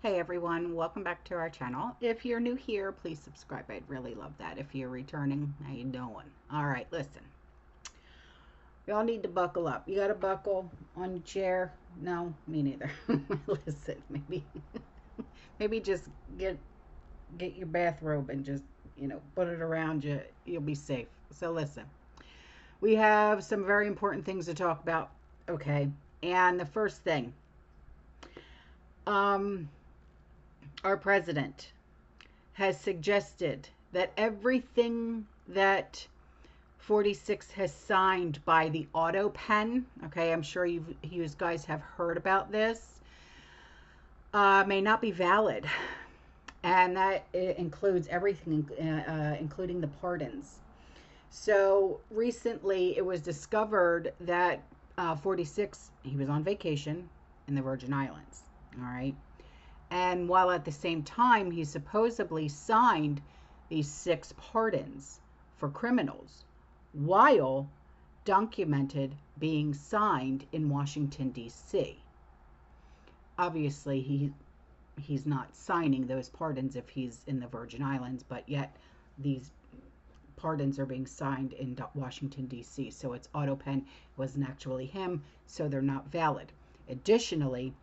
Hey everyone, welcome back to our channel. If you're new here, please subscribe. I'd really love that. If you're returning, how you doing? All right, listen. Y'all need to buckle up. You got to buckle on your chair? No, me neither. Listen, maybe just get your bathrobe and just, put it around you. You'll be safe. So listen. We have some very important things to talk about, okay? And the first thing, um our president has suggested that everything that 46 has signed by the Autopen, okay, I'm sure you guys have heard about this, may not be valid. And that includes everything, including the pardons. So recently it was discovered that 46, he was on vacation in the Virgin Islands, all right? And while at the same time, he supposedly signed these 6 pardons for criminals, while documented being signed in Washington, D.C. Obviously, he's not signing those pardons if he's in the Virgin Islands, but yet these pardons are being signed in Washington, D.C. So it's Autopen. It wasn't actually him, so they're not valid. Additionally,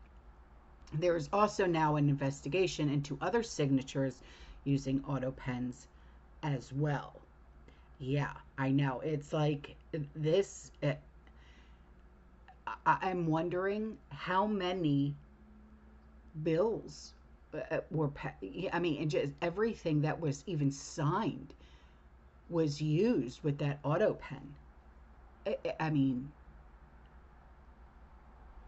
there is also now an investigation into other signatures using Autopens as well. Yeah, I know. It's like this. I'm wondering how many bills were. I mean, and just everything that was even signed was used with that Autopen. I mean,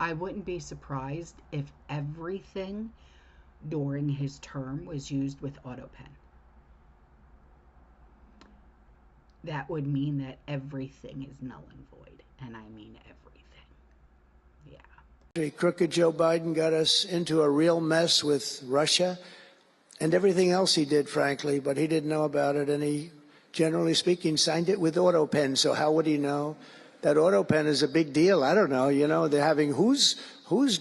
I wouldn't be surprised if everything during his term was used with Autopen. That would mean that everything is null and void, and I mean everything. Yeah. Crooked Joe Biden got us into a real mess with Russia and everything else he did, frankly, but he didn't know about it, and he, generally speaking, signed it with Autopen. So how would he know? That Autopen is a big deal. I don't know. They're having who's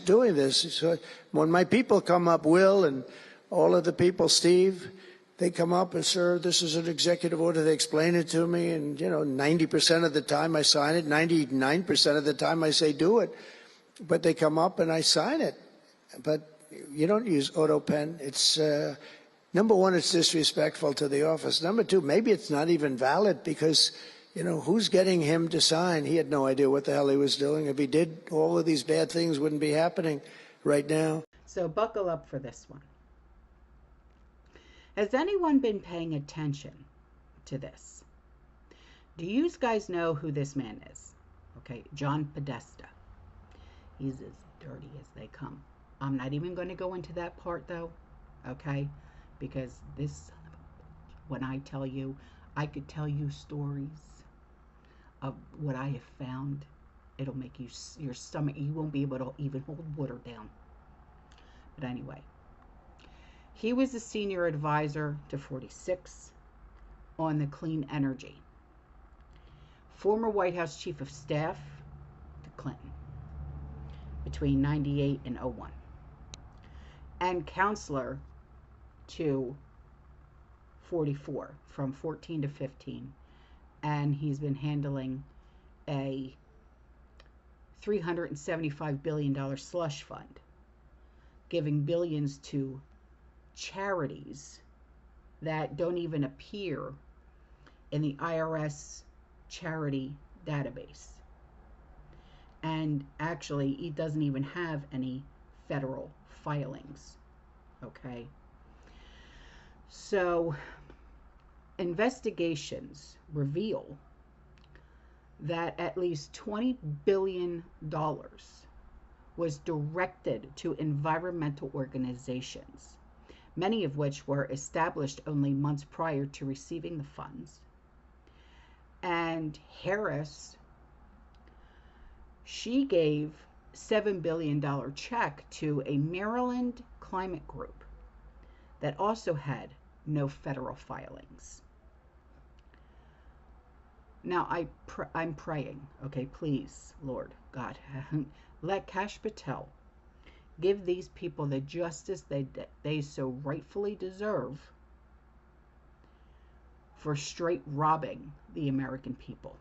doing this? So when my people come up, Will and all of the people, Steve, they come up and, sir, this is an executive order. They explain it to me, and 90% of the time I sign it. 99% of the time I say do it, but they come up and I sign it. But you don't use Autopen. It's number one, it's disrespectful to the office. Number two, maybe it's not even valid because. Who's getting him to sign? He had no idea what the hell he was doing. If he did, all of these bad things wouldn't be happening right now. So buckle up for this one. Has anyone been paying attention to this? Do you guys know who this man is? Okay, John Podesta. He's as dirty as they come. I'm not even going to go into that part though, okay? Because this, when I tell you, I could tell you stories of what I have found. It'll make your stomach, you won't be able to even hold water down. But anyway, he was a senior advisor to 46 on the clean energy, former White House chief of staff to Clinton between 98 and 01, and counselor to 44 from 14 to 15, and he's been handling a $375 billion slush fund, giving billions to charities that don't even appear in the IRS charity database. And actually, he doesn't even have any federal filings. Okay? So, investigations reveal that at least $20 billion was directed to environmental organizations, many of which were established only months prior to receiving the funds. And Harris, she gave $7 billion check to a Maryland climate group that also had no federal filings. Now, I'm praying, okay, please, Lord God, let Kash Patel give these people the justice they so rightfully deserve for straight robbing the American people.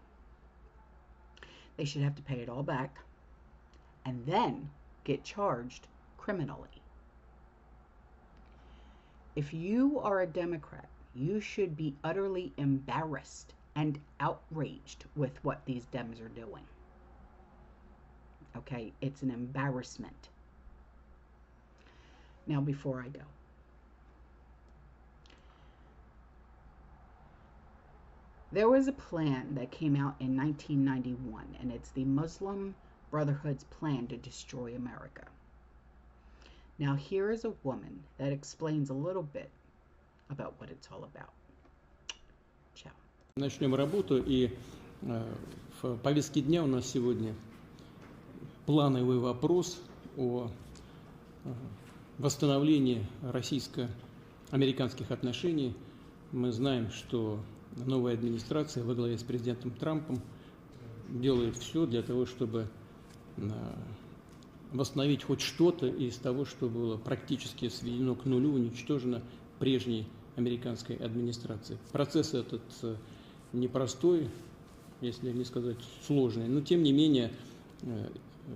They should have to pay it all back and then get charged criminally. If you are a Democrat, you should be utterly embarrassed and outraged with what these Dems are doing. Okay, it's an embarrassment. Now, before I go, there was a plan that came out in 1991, and it's the Muslim Brotherhood's plan to destroy America. Now, here is a woman that explains a little bit about what it's all about. Ciao. Начнем работу, и в повестке дня у нас сегодня плановый вопрос о восстановлении российско-американских отношений. Мы знаем, что новая администрация во главе с президентом Трампом делает все для того, чтобы восстановить хоть что-то из того, что было практически сведено к нулю, уничтожено прежней американской администрации. Процесс этот непростой, если не сказать сложный, но тем не менее,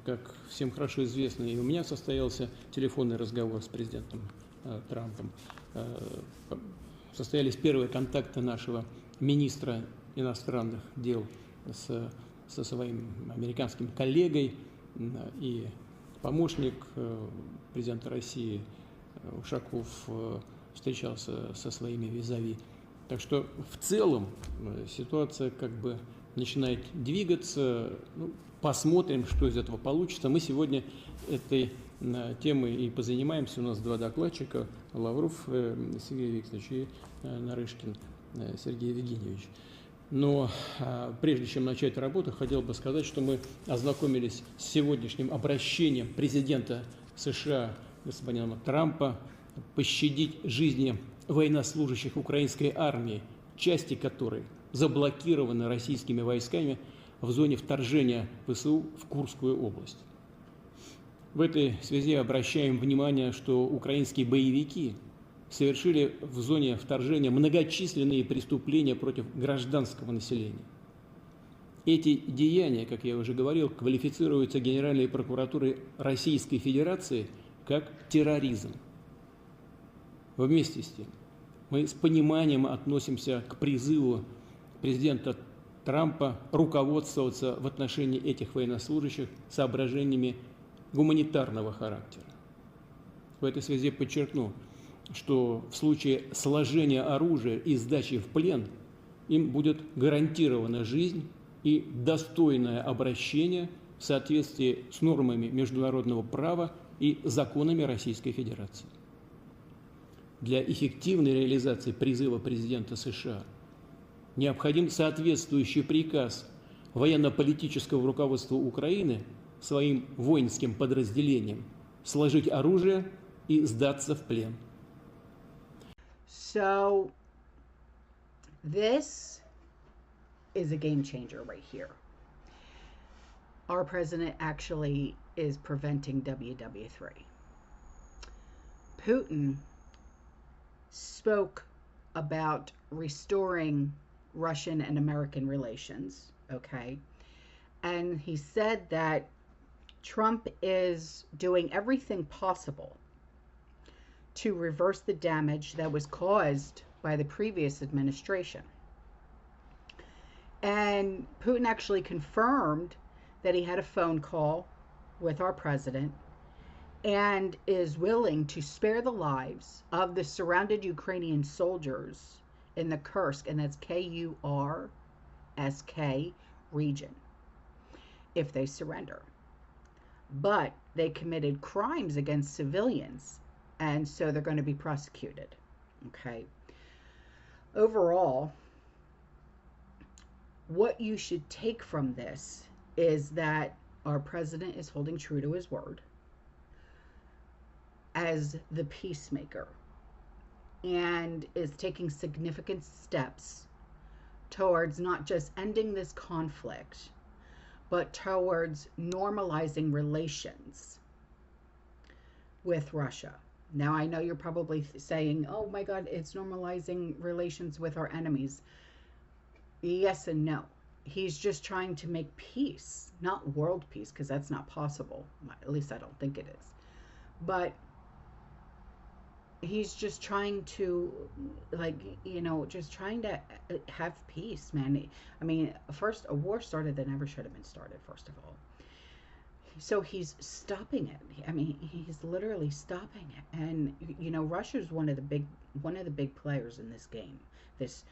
как всем хорошо известно, и у меня состоялся телефонный разговор с президентом Трампом. Состоялись первые контакты нашего министра иностранных дел со своим американским коллегой, и помощник президента России Ушаков встречался со своими визави. Так что в целом ситуация как бы начинает двигаться. Ну, посмотрим, что из этого получится. Мы сегодня этой темой и позанимаемся. У нас два докладчика: Лавров Сергей Викторович и Nourishing Сергей Евгеньевич. Но прежде чем начать работу, хотел бы сказать, что мы ознакомились с сегодняшним обращением президента США господина Трампа пощадить жизни военнослужащих украинской армии, части которой заблокированы российскими войсками в зоне вторжения ВСУ в Курскую область. В этой связи обращаем внимание, что украинские боевики совершили в зоне вторжения многочисленные преступления против гражданского населения. Эти деяния, как я уже говорил, квалифицируются Генеральной прокуратурой Российской Федерации как терроризм. Вместе с тем, мы с пониманием относимся к призыву президента Трампа руководствоваться в отношении этих военнослужащих соображениями гуманитарного характера. В этой связи подчеркну, что в случае сложения оружия и сдачи в плен им будет гарантирована жизнь и достойное обращение в соответствии с нормами международного права и законами Российской Федерации. Для эффективной реализации призыва президента США необходим соответствующий приказ военно-политического руководства Украины своим воинским подразделениям сложить оружие и сдаться в плен. So this is a game changer right here. Our president actually is preventing WW3. Putin spoke about restoring Russian and American relations, okay? And he said that Trump is doing everything possible to reverse the damage that was caused by the previous administration. And Putin actually confirmed that he had a phone call with our president and is willing to spare the lives of the surrounded Ukrainian soldiers in the Kursk, and that's Kursk region, if they surrender. But they committed crimes against civilians, and so they're going to be prosecuted. Okay. Overall, what you should take from this is that our president is holding true to his word as the peacemaker and is taking significant steps towards not just ending this conflict, but towards normalizing relations with Russia. Now, I know you're probably saying, oh my God, it's normalizing relations with our enemies. Yes and no. He's just trying to make peace, not world peace, because that's not possible. At least I don't think it is. But he's just trying to, like, just trying to have peace, man. I mean, first, a war started that never should have been started, first of all. So he's stopping it. I mean, he's literally stopping it. And, Russia's one of the big players in this game, this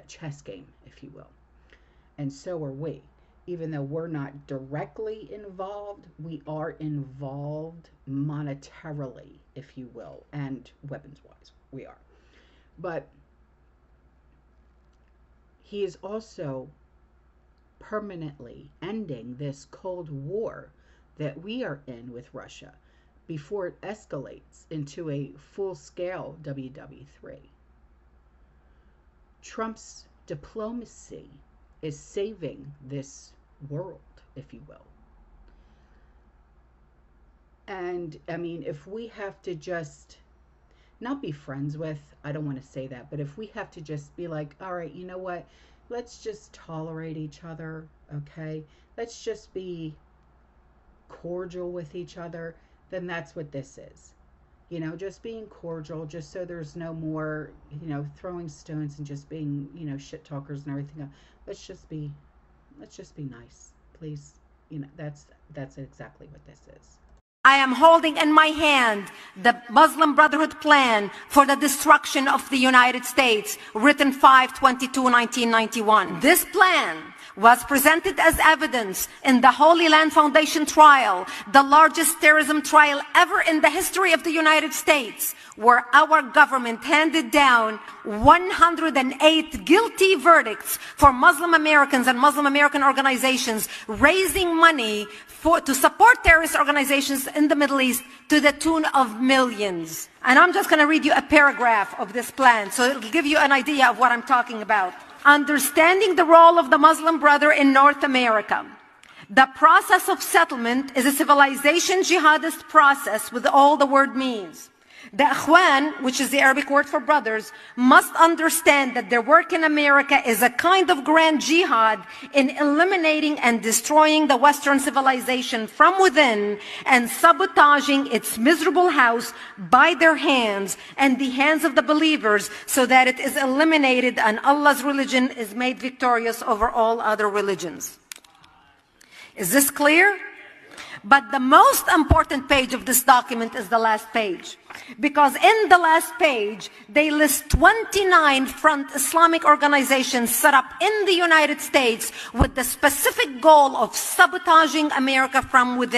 chess game, if you will. And so are we. Even though we're not directly involved, we are involved monetarily, if you will, and weapons-wise, we are. But he is also permanently ending this Cold War that we are in with Russia before it escalates into a full-scale WW3. Trump's diplomacy is saving this world, if you will. And I mean, if we have to just not be friends with, I don't want to say that, but if we have to just be like, all right, you know what, let's just tolerate each other, okay? Let's just be cordial with each other, then that's what this is. Just being cordial, just so there's no more, throwing stones and just being, shit talkers and everything else. Let's just be nice, please. That's exactly what this is. I am holding in my hand the Muslim Brotherhood plan for the destruction of the United States, written 5/22/1991. This plan was presented as evidence in the Holy Land Foundation trial, the largest terrorism trial ever in the history of the United States, where our government handed down 108 guilty verdicts for Muslim Americans and Muslim American organizations raising money to support terrorist organizations in the Middle East to the tune of millions. And I'm just going to read you a paragraph of this plan, so it'll give you an idea of what I'm talking about. Understanding the role of the Muslim Brother in North America. The process of settlement is a civilization jihadist process with all the word means. The Ikhwan, which is the Arabic word for brothers, must understand that their work in America is a kind of grand jihad in eliminating and destroying the Western civilization from within and sabotaging its miserable house by their hands and the hands of the believers, so that it is eliminated and Allah's religion is made victorious over all other religions. Is this clear? But the most important page of this document is the last page. Because in the last page, they list 29 front Islamic organizations set up in the United States with the specific goal of sabotaging America from within.